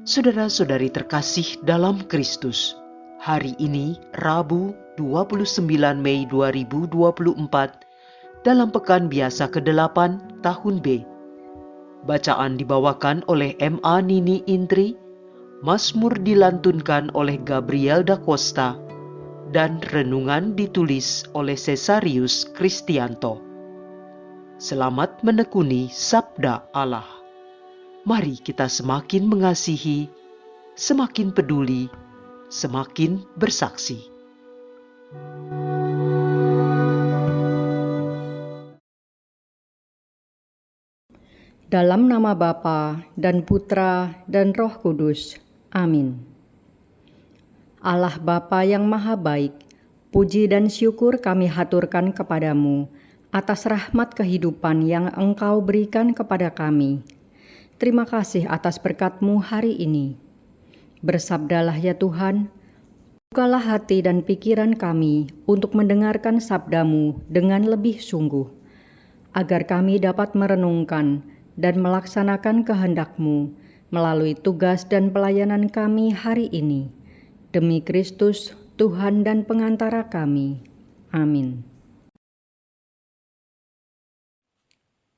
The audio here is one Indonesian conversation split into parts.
Saudara-saudari terkasih dalam Kristus, hari ini Rabu 29 Mei 2024 dalam pekan biasa ke-8 tahun B. Bacaan dibawakan oleh M.A. Nini Intri, Mazmur dilantunkan oleh Gabriel da Costa, dan renungan ditulis oleh Cesarius Kristianto. Selamat menekuni Sabda Allah. Mari kita semakin mengasihi, semakin peduli, semakin bersaksi. Dalam nama Bapa dan Putra dan Roh Kudus. Amin. Allah Bapa yang Maha Baik, puji dan syukur kami haturkan kepadamu atas rahmat kehidupan yang Engkau berikan kepada kami. Terima kasih atas berkat-Mu hari ini. Bersabdalah ya Tuhan, bukalah hati dan pikiran kami untuk mendengarkan sabda-Mu dengan lebih sungguh, agar kami dapat merenungkan dan melaksanakan kehendak-Mu melalui tugas dan pelayanan kami hari ini. Demi Kristus, Tuhan dan pengantara kami. Amin.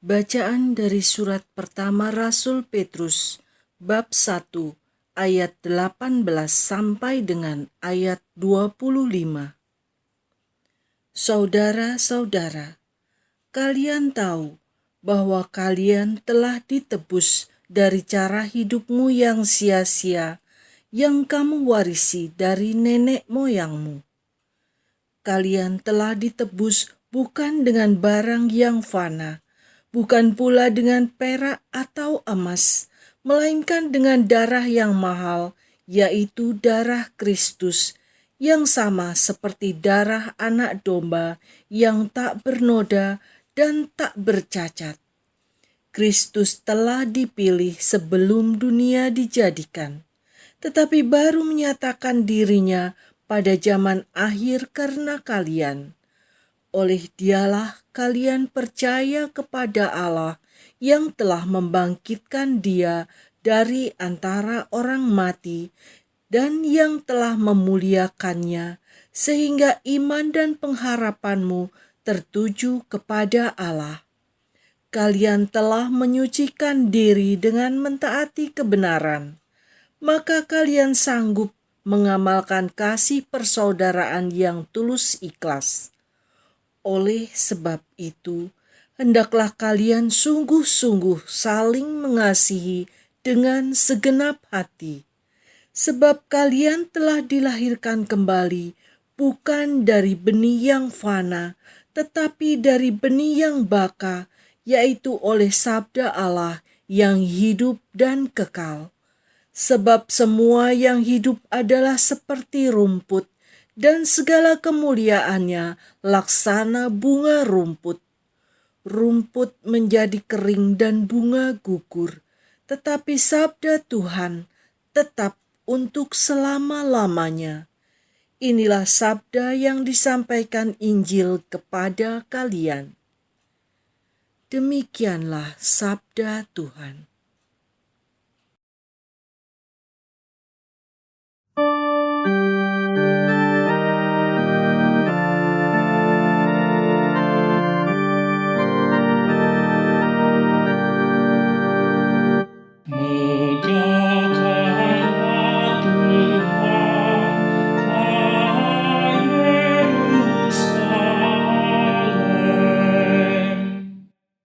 Bacaan dari surat pertama Rasul Petrus, bab 1, ayat 18 sampai dengan ayat 25. Saudara-saudara, kalian tahu bahwa kalian telah ditebus dari cara hidupmu yang sia-sia yang kamu warisi dari nenek moyangmu. Kalian telah ditebus bukan dengan barang yang fana, bukan pula dengan perak atau emas, melainkan dengan darah yang mahal, yaitu darah Kristus, yang sama seperti darah anak domba yang tak bernoda dan tak bercacat. Kristus telah dipilih sebelum dunia dijadikan, tetapi baru menyatakan dirinya pada zaman akhir karena kalian. Oleh Dialah kalian percaya kepada Allah yang telah membangkitkan Dia dari antara orang mati dan yang telah memuliakannya, sehingga iman dan pengharapanmu tertuju kepada Allah. Kalian telah menyucikan diri dengan mentaati kebenaran, maka kalian sanggup mengamalkan kasih persaudaraan yang tulus ikhlas. Oleh sebab itu, hendaklah kalian sungguh-sungguh saling mengasihi dengan segenap hati, sebab kalian telah dilahirkan kembali bukan dari benih yang fana, tetapi dari benih yang baka, yaitu oleh sabda Allah yang hidup dan kekal. Sebab semua yang hidup adalah seperti rumput, dan segala kemuliaannya laksana bunga rumput. Rumput menjadi kering dan bunga gugur, tetapi sabda Tuhan tetap untuk selama-lamanya. Inilah sabda yang disampaikan Injil kepada kalian. Demikianlah sabda Tuhan.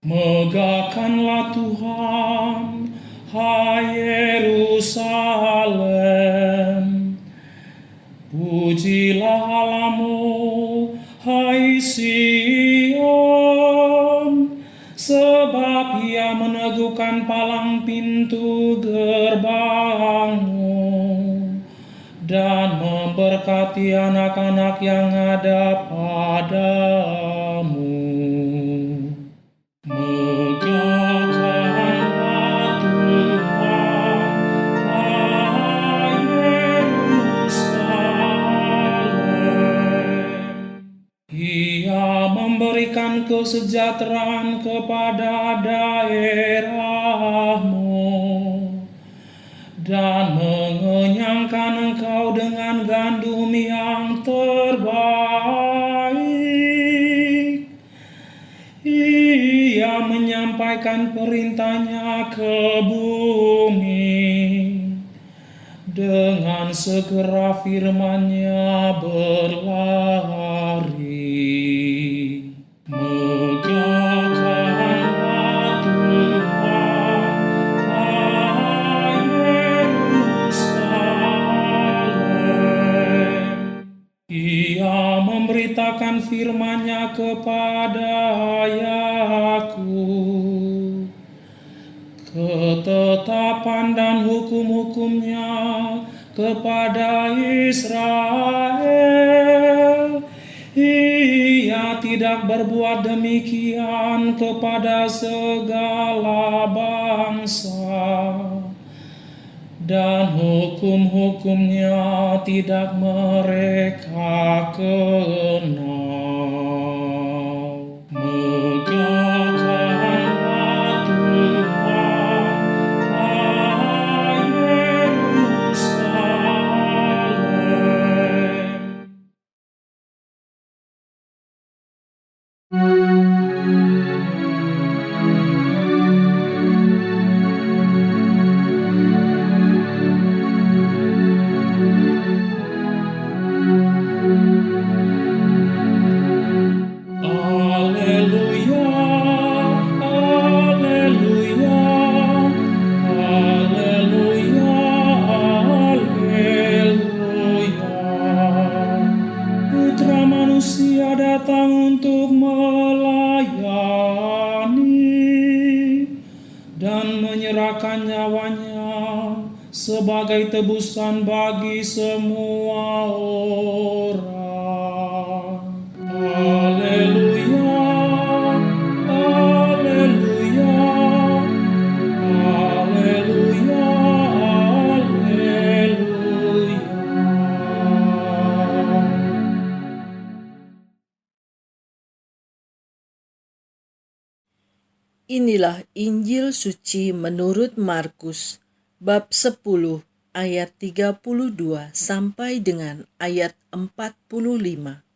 Megahkanlah Tuhan, hai Yerusalem. Pujilah Allah-Mu, hai Sion, sebab Ia meneguhkan palang pintu gerbangmu dan memberkati anak-anak yang ada padamu. Megahkanlah Tuhan, hai Yerusalem. Ia memberikan kesejahteraan kepada daerahmu dan mengenyangkan engkau dengan gandum yang terbaik. Ia menyampaikan perintahnya ke bumi, dengan segera firman-Nya berlari. Megahkanlah Tuhan, hai Yerusalem. Ia memberitakan firman-Nya kepada Yakub, ketetapan dan hukum-hukumnya kepada Israel. Ia tidak berbuat demikian kepada segala bangsa, dan hukum-hukumnya tidak mereka kenal. Megahkanlah Tuhan, hai Yerusalem. Haleluya, haleluya, haleluya, haleluya. Putra manusia datang untuk melayani dan menyerahkan nyawanya sebagai tebusan bagi semua orang. Haleluya, haleluya, haleluya, haleluya. Inilah Injil suci menurut Markus bab 10 ayat 32 sampai dengan ayat 45.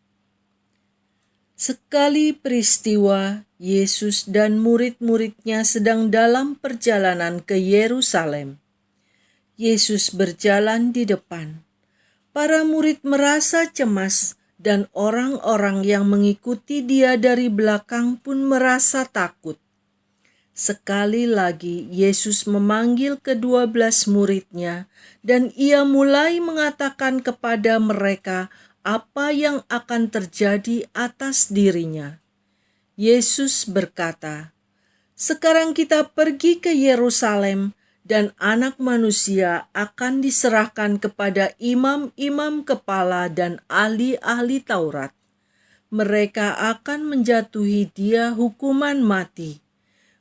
Sekali peristiwa, Yesus dan murid-muridnya sedang dalam perjalanan ke Yerusalem. Yesus berjalan di depan. Para murid merasa cemas dan orang-orang yang mengikuti Dia dari belakang pun merasa takut. Sekali lagi Yesus memanggil ke-12 murid-Nya dan Ia mulai mengatakan kepada mereka apa yang akan terjadi atas dirinya. Yesus berkata, "Sekarang kita pergi ke Yerusalem dan Anak Manusia akan diserahkan kepada imam-imam kepala dan ahli-ahli Taurat. Mereka akan menjatuhi Dia hukuman mati.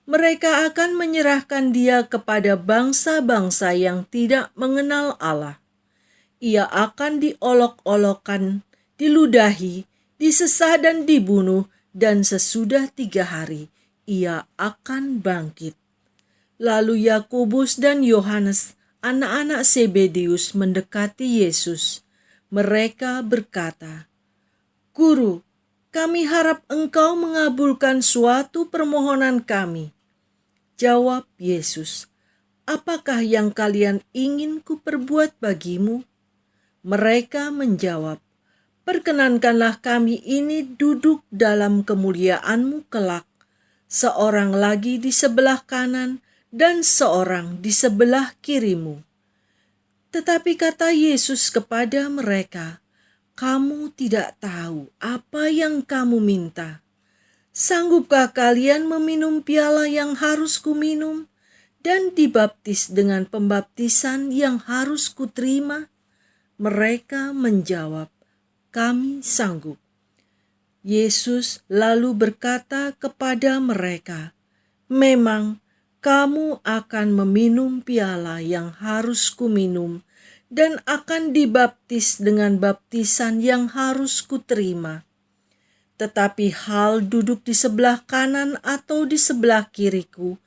Mereka akan menyerahkan Dia kepada bangsa-bangsa yang tidak mengenal Allah. Ia akan diolok-olokkan, diludahi, disesah dan dibunuh, dan sesudah 3 hari Ia akan bangkit." Lalu Yakobus dan Yohanes, anak-anak Zebedeus, mendekati Yesus. Mereka berkata, "Guru, kami harap Engkau mengabulkan suatu permohonan kami." Jawab Yesus, "Apakah yang kalian ingin kuperbuat bagimu?" Mereka menjawab, "Perkenankanlah kami ini duduk dalam kemuliaan-Mu kelak, seorang lagi di sebelah kanan dan seorang di sebelah kiri-Mu." Tetapi kata Yesus kepada mereka, "Kamu tidak tahu apa yang kamu minta. Sanggupkah kalian meminum piala yang harus kuminum dan dibaptis dengan pembaptisan yang harus kuterima?" Mereka menjawab, "Kami sanggup." Yesus lalu berkata kepada mereka, "Memang kamu akan meminum piala yang harus kuminum dan akan dibaptis dengan baptisan yang harus kuterima. Tetapi hal duduk di sebelah kanan atau di sebelah kiriku,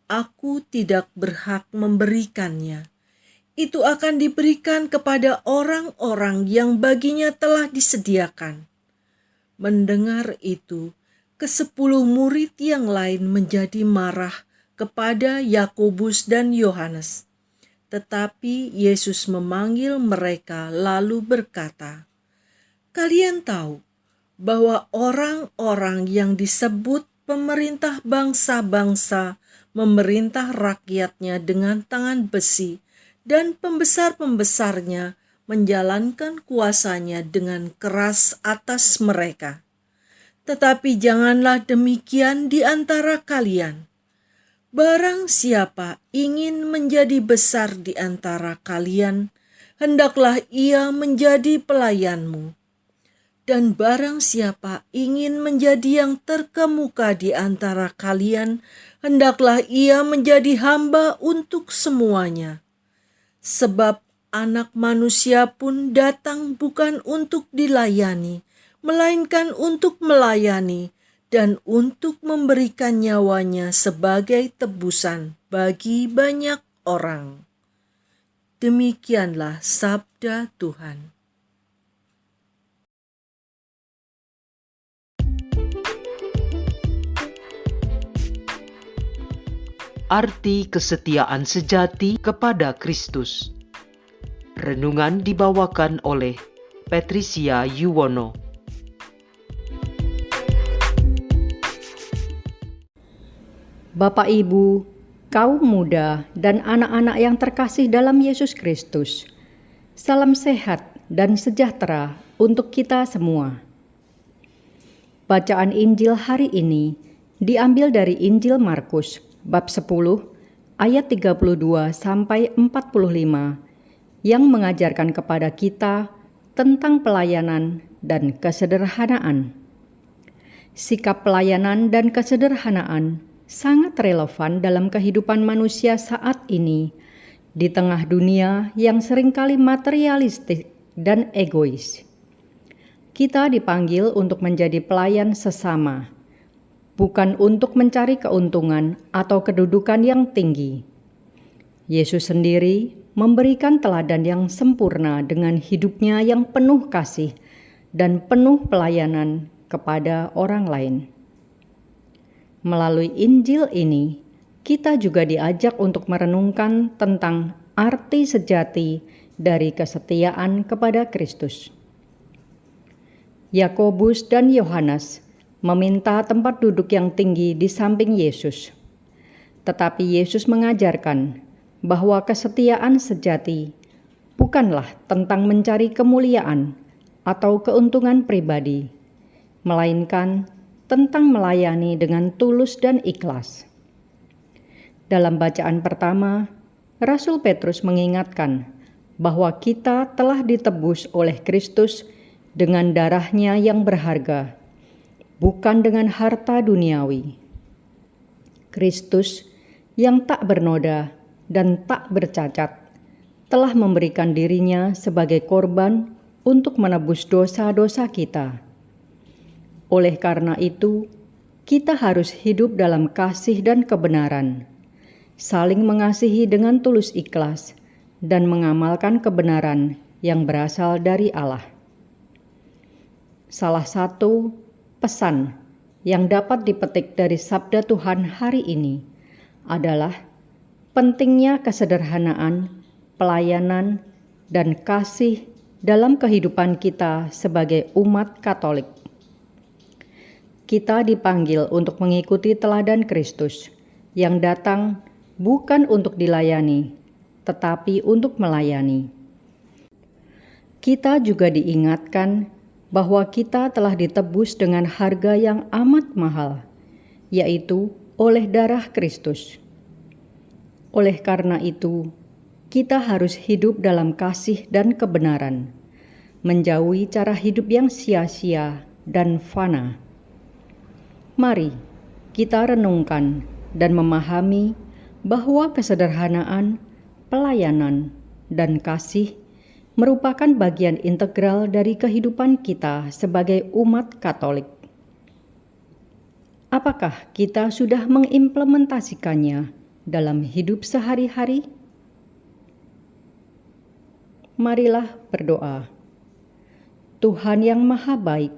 aku tidak berhak memberikannya. itu akan diberikan kepada orang-orang yang baginya telah disediakan. Mendengar itu, ke-10 murid yang lain menjadi marah kepada Yakobus dan Yohanes. Tetapi Yesus memanggil mereka lalu berkata, "Kalian tahu bahwa orang-orang yang disebut pemerintah bangsa-bangsa memerintah rakyatnya dengan tangan besi, dan pembesar-pembesarnya menjalankan kuasanya dengan keras atas mereka. Tetapi janganlah demikian di antara kalian. Barang siapa ingin menjadi besar di antara kalian, hendaklah ia menjadi pelayanmu. Dan barang siapa ingin menjadi yang terkemuka di antara kalian, hendaklah ia menjadi hamba untuk semuanya. Sebab Anak Manusia pun datang bukan untuk dilayani, melainkan untuk melayani dan untuk memberikan nyawanya sebagai tebusan bagi banyak orang." Demikianlah sabda Tuhan. Arti kesetiaan sejati kepada Kristus. Renungan dibawakan oleh Patricia Yuwono. Bapak, Ibu, kaum muda, dan anak-anak yang terkasih dalam Yesus Kristus, salam sehat dan sejahtera untuk kita semua. Bacaan Injil hari ini diambil dari Injil Markus bab 10 ayat 32 sampai 45 yang mengajarkan kepada kita tentang pelayanan dan kesederhanaan. Sikap pelayanan dan kesederhanaan sangat relevan dalam kehidupan manusia saat ini di tengah dunia yang seringkali materialistik dan egois. Kita dipanggil untuk menjadi pelayan sesama, bukan untuk mencari keuntungan atau kedudukan yang tinggi. Yesus sendiri memberikan teladan yang sempurna dengan hidupnya yang penuh kasih dan penuh pelayanan kepada orang lain. Melalui Injil ini, kita juga diajak untuk merenungkan tentang arti sejati dari kesetiaan kepada Kristus. Yakobus dan Yohanes meminta tempat duduk yang tinggi di samping Yesus. Tetapi Yesus mengajarkan bahwa kesetiaan sejati bukanlah tentang mencari kemuliaan atau keuntungan pribadi, melainkan tentang melayani dengan tulus dan ikhlas. Dalam bacaan pertama, Rasul Petrus mengingatkan bahwa kita telah ditebus oleh Kristus dengan darah-Nya yang berharga, bukan dengan harta duniawi. Kristus yang tak bernoda dan tak bercacat telah memberikan dirinya sebagai korban untuk menebus dosa-dosa kita. Oleh karena itu, kita harus hidup dalam kasih dan kebenaran, saling mengasihi dengan tulus ikhlas, dan mengamalkan kebenaran yang berasal dari Allah. Salah satu pesan yang dapat dipetik dari sabda Tuhan hari ini adalah pentingnya kesederhanaan, pelayanan, dan kasih dalam kehidupan kita sebagai umat Katolik. Kita dipanggil untuk mengikuti teladan Kristus yang datang bukan untuk dilayani, tetapi untuk melayani. Kita juga diingatkan bahwa kita telah ditebus dengan harga yang amat mahal, yaitu oleh darah Kristus. Oleh karena itu, kita harus hidup dalam kasih dan kebenaran, menjauhi cara hidup yang sia-sia dan fana. Mari kita renungkan dan memahami bahwa kesederhanaan, pelayanan, dan kasih merupakan bagian integral dari kehidupan kita sebagai umat Katolik. Apakah kita sudah mengimplementasikannya dalam hidup sehari-hari? Marilah berdoa. Tuhan yang Maha Baik,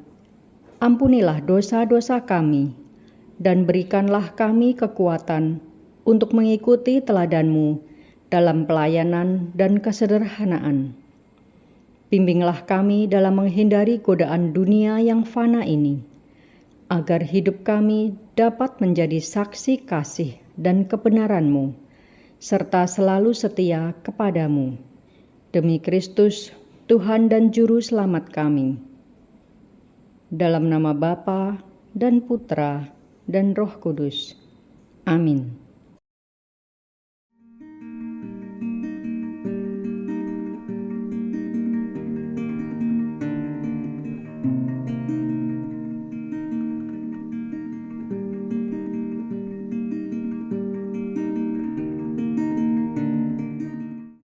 ampunilah dosa-dosa kami, dan berikanlah kami kekuatan untuk mengikuti teladan-Mu dalam pelayanan dan kesederhanaan. Bimbinglah kami dalam menghindari godaan dunia yang fana ini, agar hidup kami dapat menjadi saksi kasih dan kebenaran-Mu, serta selalu setia kepadamu. Demi Kristus, Tuhan dan Juru Selamat kami. Dalam nama Bapa dan Putra dan Roh Kudus. Amin.